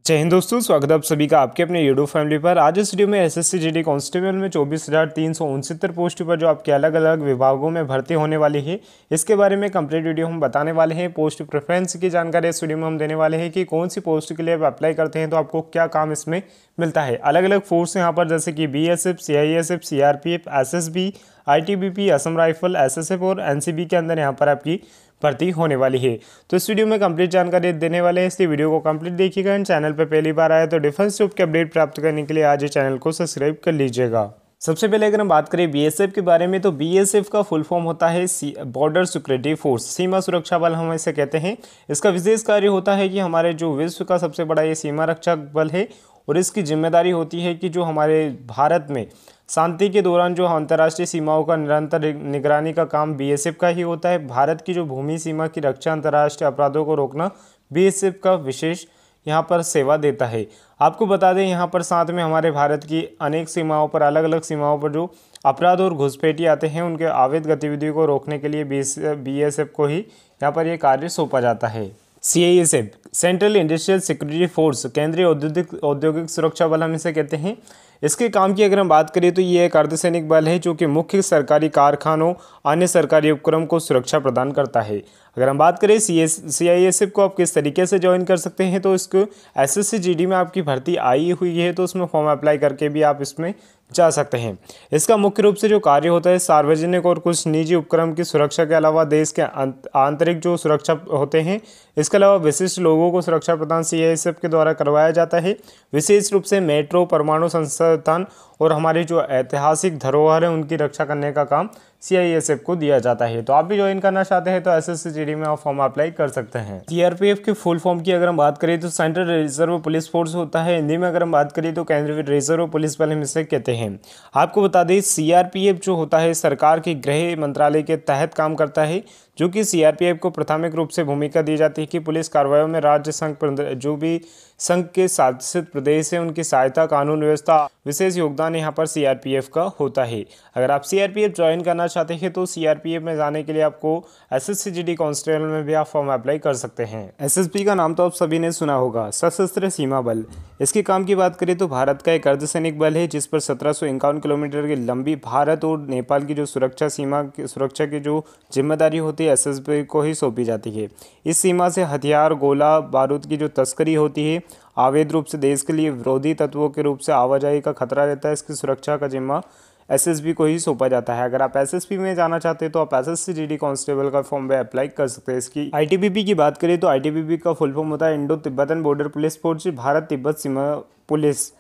जय हिंद दोस्तों, स्वागत है आप सभी का आपके अपने यूट्यूब फैमिली पर। आज इस वीडियो में एसएससी जीडी कांस्टेबल में 24,369 पोस्ट पर जो आपके अलग अलग विभागों में भर्ती होने वाली है, इसके बारे में कंप्लीट वीडियो हम बताने वाले हैं। पोस्ट प्रेफरेंस की जानकारी इस वीडियो में हम देने वाले हैं कि कौन सी पोस्ट के लिए आप अप्लाई करते हैं तो आपको क्या काम इसमें मिलता है। अलग अलग फोर्स यहाँ पर जैसे कि BSF, CISF, CRPF, SSB, ITBP, Assam rifle, SSF और NCB के अंदर यहाँ पर आपकी भर्ती होने वाली है। तो इस वीडियो में कंप्लीट जानकारी देने वाले हैं, इसलिए वीडियो को कंप्लीट देखिएगा। एंड चैनल पर पहली बार आया तो डिफेंस जॉब के अपडेट प्राप्त करने के लिए आज ही चैनल को सब्सक्राइब कर लीजिएगा। सबसे पहले अगर हम बात करें BSF के बारे में, तो BSF का फुल फॉर्म होता है बॉर्डर सिक्योरिटी फोर्स, सीमा सुरक्षा बल हम इसे कहते हैं। इसका विशेष कार्य होता है कि हमारे जो विश्व का सबसे बड़ा ये सीमा रक्षक बल है और इसकी जिम्मेदारी होती है कि जो हमारे भारत में शांति के दौरान जो अंतर्राष्ट्रीय सीमाओं का निरंतर निगरानी का काम BSF का ही होता है। भारत की जो भूमि सीमा की रक्षा, अंतर्राष्ट्रीय अपराधों को रोकना BSF का विशेष यहाँ पर सेवा देता है। आपको बता दें यहाँ पर साथ में हमारे भारत की अनेक सीमाओं पर, अलग अलग सीमाओं पर जो अपराध और घुसपैठी आते हैं उनके अवैध गतिविधियों को रोकने के लिए BSF को ही यहाँ पर ये कार्य सौंपा जाता है। CISF, central industrial security force, केंद्रीय औद्योगिक सुरक्षा बल हम इसे कहते हैं। इसके काम की अगर हम बात करें तो ये एक अर्धसैनिक बल है जो कि मुख्य सरकारी कारखानों, अन्य सरकारी उपक्रम को सुरक्षा प्रदान करता है। अगर हम बात करें CISF को आप किस तरीके से ज्वाइन कर सकते हैं, तो इसको SSC GD में आपकी भर्ती आई हुई है तो उसमें फॉर्म अप्लाई करके भी आप इसमें जा सकते हैं। इसका मुख्य रूप से जो कार्य होता है सार्वजनिक और कुछ निजी उपक्रम की सुरक्षा के अलावा देश के आंतरिक जो सुरक्षा होते हैं, इसके अलावा विशिष्ट लोगों को सुरक्षा प्रदान CISF के द्वारा करवाया जाता है। विशेष रूप से मेट्रो, परमाणु संस्थान और हमारी जो ऐतिहासिक धरोहर है उनकी रक्षा करने का काम CISF को दिया जाता है। तो आप भी ज्वाइन करना चाहते हैं तो SSC GD में आप फॉर्म अप्लाई कर सकते हैं। CRPF के फुल फॉर्म की अगर हम बात करें तो सेंट्रल रिजर्व पुलिस फोर्स होता है। हिंदी में अगर हम बात करें तो केंद्रीय रिजर्व पुलिस बल हम इसे कहते हैं। आपको बता दें CRPF जो होता है सरकार के गृह मंत्रालय के तहत काम करता है, जो कि CRPF को प्राथमिक रूप से भूमिका दी जाती है कि पुलिस कार्रवाइयों में राज्य संघ जो भी संघ के शासित प्रदेश है उनकी सहायता, कानून व्यवस्था, विशेष योगदान यहाँ पर CRPF का होता है। अगर आप CRPF ज्वाइन करना चाहते हैं तो CRPF में जाने के लिए आपको SSC GD कांस्टेबल में भी आप फॉर्म अप्लाई कर सकते हैं। SSB का नाम तो आप सभी ने सुना होगा, सशस्त्र सीमा बल। इसके काम की बात करें तो भारत का एक अर्धसैनिक बल है जिस पर 1751 किलोमीटर की लंबी भारत और नेपाल की जो सुरक्षा की जो जिम्मेदारी होती है SSB को ही सौंपी जाती है। इस सीमा से हथियार, गोला बारूद की जो तस्करी होती है, अवैध रूप से देश के लिए विरोधी तत्वों के रूप से आवाजाही का खतरा रहता है, इसकी सुरक्षा का जिम्मा SSB को ही सौंपा जाता है। अगर आप SSB में जाना चाहते हैं तो आप SSC GD कांस्टेबल का फॉर्म में अप्लाई कर सकते हैं। इसकी ITBP की बात करें तो ITBP का फुल फॉर्म होता है Indo Tibetan border police force, Bharat तिब्बत सीमा पुलिस।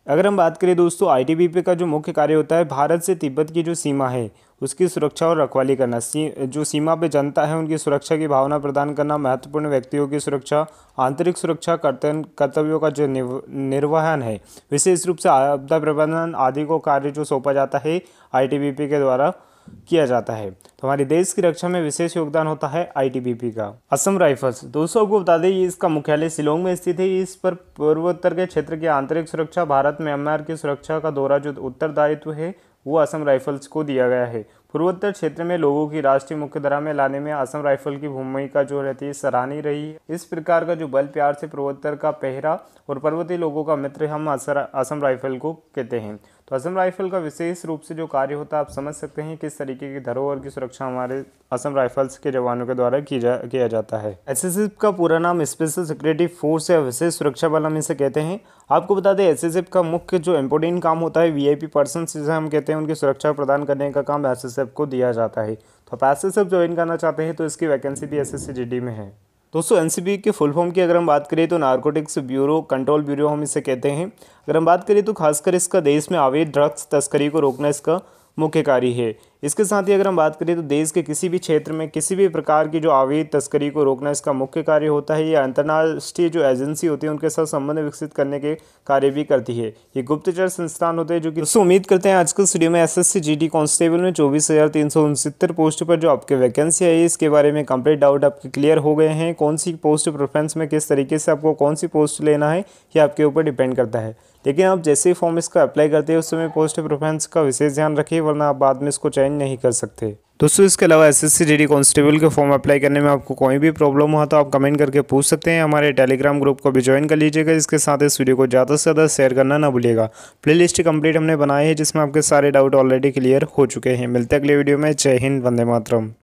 अगर हम बात करें दोस्तों, ITBP का जो मुख्य कार्य होता है भारत से तिब्बत की जो सीमा है उसकी सुरक्षा और रखवाली करना, जो सीमा पे जनता है उनकी सुरक्षा की भावना प्रदान करना, महत्वपूर्ण व्यक्तियों की सुरक्षा, आंतरिक सुरक्षा, कर्तव्यों का जो निर्वहन है, विशेष रूप से आपदा प्रबंधन आदि को कार्य जो सौंपा जाता है ITBP के द्वारा किया जाता है। तो हमारे देश की रक्षा में विशेष योगदान होता है ITBP का। असम राइफल्स, दोस्तों आपको बता दें ये इसका मुख्यालय शिलोंग में स्थित है। इस पर पूर्वोत्तर के क्षेत्र की आंतरिक सुरक्षा, भारत म्यांमार की सुरक्षा का दौरा जो उत्तरदायित्व है वो असम राइफल्स को दिया गया है। पूर्वोत्तर क्षेत्र में लोगों की राष्ट्रीय मुख्यधारा में लाने में असम राइफल की भूमिका जो रहती है सराहनीय रही है। इस प्रकार का जो बल प्यार से पूर्वोत्तर का पहरा और पर्वतीय लोगों का मित्र हम असम राइफल को कहते हैं। तो असम राइफल का विशेष रूप से जो कार्य होता है आप समझ सकते हैं किस तरीके की धरोहर की सुरक्षा हमारे असम राइफल्स के जवानों के द्वारा किया जाता है। SSF का पूरा नाम स्पेशल सिक्योरिटी फोर्स या विशेष सुरक्षा बल हम इसे कहते हैं। आपको बता दें SSF का मुख्य जो इम्पोर्टेंट काम होता है VIP पर्सन जिसे हम कहते हैं उनकी सुरक्षा प्रदान करने का काम SSF को दिया जाता है। तो आप SSF ज्वाइन करना चाहते हैं तो इसकी वैकेंसी भी SSC GD में है। दोस्तों NCB के फुल फॉर्म की अगर हम बात करें तो नारकोटिक्स ब्यूरो कंट्रोल ब्यूरो हम इसे कहते हैं। अगर हम बात करें तो खासकर इसका देश में अवैध ड्रग्स तस्करी को रोकना इसका मुख्य कार्य है। इसके साथ ही अगर हम बात करें तो देश के किसी भी क्षेत्र में किसी भी प्रकार की जो अवैध तस्करी को रोकना इसका मुख्य कार्य होता है। ये अंतर्राष्ट्रीय जो एजेंसी होती है उनके साथ संबंध विकसित करने के कार्य भी करती है। ये गुप्तचर संस्थान होते हैं जो कि उम्मीद करते हैं आज के वीडियो में SSC GD कांस्टेबल में 24,369 पोस्ट पर जो आपके वैकेंसी है इसके बारे में कंप्लीट डाउट आपके क्लियर हो गए हैं। कौन सी पोस्ट प्रेफरेंस में किस तरीके से आपको कौन सी पोस्ट लेना है ये आपके ऊपर डिपेंड करता है। लेकिन आप जैसे ही फॉर्म इसका अप्लाई करते हैं उस समय पोस्ट प्रेफरेंस का विशेष ध्यान रखिए, वरना आप बाद में इसको चेंज नहीं कर सकते। दोस्तों इसके अलावा एसएससी जीडी कांस्टेबल के फॉर्म अप्लाई करने में आपको कोई भी प्रॉब्लम हुआ तो आप कमेंट करके पूछ सकते हैं। हमारे टेलीग्राम ग्रुप को भी ज्वाइन कर लीजिएगा। इसके साथ इस वीडियो को ज़्यादा से ज़्यादा शेयर करना ना भूलिएगा। प्लेलिस्ट कंप्लीट हमने बनाई है जिसमें आपके सारे डाउट ऑलरेडी क्लियर हो चुके हैं। मिलते हैं अगले वीडियो में। जय हिंद, वंदे मातरम।